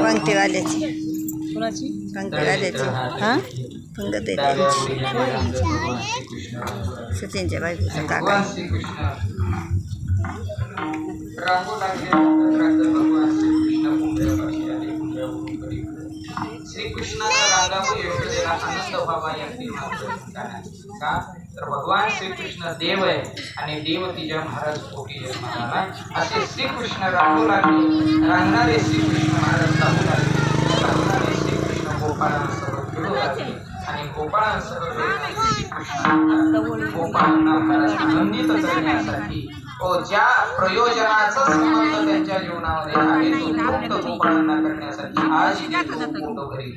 पंक्तीवाल्याची पंक्तीवाल्याची हां पंगत आहे त्यांची सचिनच्या बायकोचा काका श्रीकृष्णाला रागावर यशोदेला आनंद व्हावा यासाठी का तर भगवान श्रीकृष्ण देव आहे आणि देव तिच्या महाराज पोटी जन्माला असे श्रीकृष्ण राहू लागले. रांगणारे श्रीकृष्ण महाराज राहू लागले. श्रीकृष्ण गोपाळांसह खेळू लागले आणि गोपाळांसह गोपाळांना महाराज आनंदित करण्यासाठी ज्या प्रयोजनाचा संबंध त्यांच्या जीवनामध्ये आहे तो मुक्त गोपाळांना करण्यासाठी आज घरी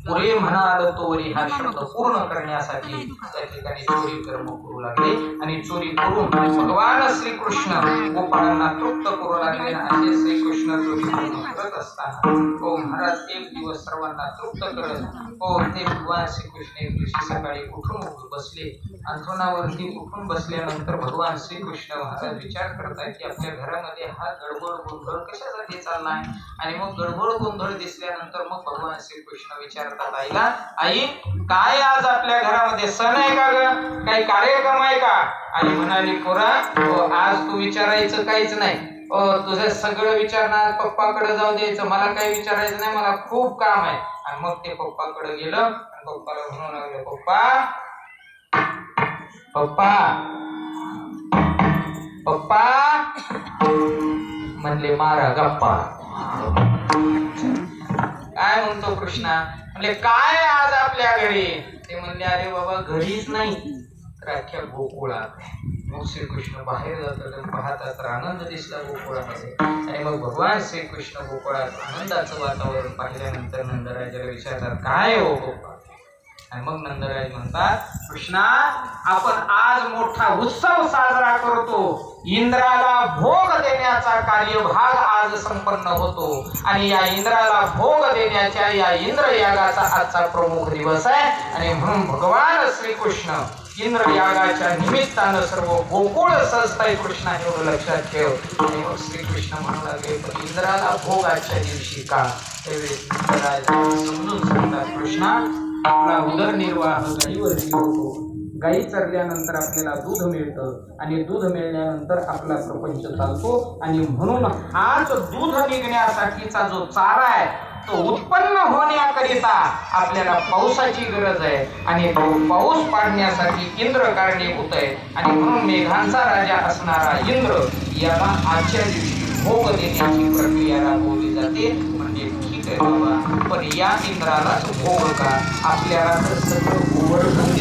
पुरे म्हणाल तोरी हा शब्द पूर्ण करण्यासाठी त्या ठिकाणी चोरी कर्म करू लागले आणि चोरी करून भगवान श्रीकृष्ण गोपाळांना तृप्त करू लागले. असे श्रीकृष्ण चोरी कर्म करत असताना महाराज एक दिवस सर्वांना तृप्त करत ते भगवान श्रीकृष्ण एक दिवशी सकाळी उठून बसले. अंथरुणावरती उठून बसल्यानंतर भगवान श्रीकृष्ण महाराज विचार करतात की आपल्या घरामध्ये हा गडबड गोंधळ कशासाठी चाललाय. आणि मग गडबड गोंधळ दिसल्यानंतर मग भगवान श्रीकृष्ण विचारतात आईला, आई काय आज आपल्या घरामध्ये सण आहे का ग, काही कार्यक्रम आहे का. आई म्हणाली पोरा आज तू विचारायचं काहीच नाही, तुझं सगळं विचारणार पप्पाकडे जाऊ द्यायचं, मला काही विचारायचं नाही, मला खूप काम आहे. आणि मग ते पप्पाकडे गेलं आणि पप्पाला म्हणू लागले, पप्पा पप्पा पप्पा म्हणले मारा गप्पा. काय म्हणतो कृष्णा, म्हणले काय आज आपल्या घरी. ते म्हणले अरे बाबा घरीच नाही तर अख्ख्या गोकुळात. मग श्रीकृष्ण बाहेर जातात आणि पाहतात तर आनंद दिसला गोकुळामध्ये. आणि मग भगवान श्रीकृष्ण गोकुळात आनंदाचं वातावरण पाहिल्यानंतर नंदराजाला विचारतात काय हो गोपाळ. आणि मग नंदराज म्हणतात कृष्णा आपण आज मोठा उत्सव साजरा करतो, इंद्राला भोग देण्याचा कार्यभाग आज संपन्न होतो आणि या इंद्राला भोग देण्याच्या या इंद्र यागाचा आजचा प्रमुख दिवस आहे. आणि म्हणून भगवान श्रीकृष्ण इंद्र यागाच्या निमित्तानं सर्व गोकुळ सजताय कृष्णा एवढं लक्षात ठेव. आणि मग श्रीकृष्ण म्हणू लागले पण इंद्राला भोग आजच्या दिवशी का. त्यावेळेस समजून सांगतात कृष्णा आपला उदरनिर्वाह गायीवरती होतो, गायी चरल्यानंतर आपल्याला दूध मिळतं आणि दूध मिळाल्यानंतर आपला प्रपंच चालतो. आणि म्हणून हाच दूध निघण्यासाठीचा जो चारा आहे तो उत्पन्न होण्याकरिता आपल्याला पावसाची गरज आहे आणि पाऊस पाडण्यासाठी इंद्र कारणीभूत आहे. आणि म्हणून मेघांचा राजा असणारा इंद्र याला आजच्या दिवशी भोग देण्याची प्रक्रिया राबवली जाते. म्हणजे ठीक आहे बाबा पण या इंद्रालाच भोग का, आपल्याला तर सगळं गोवर्धन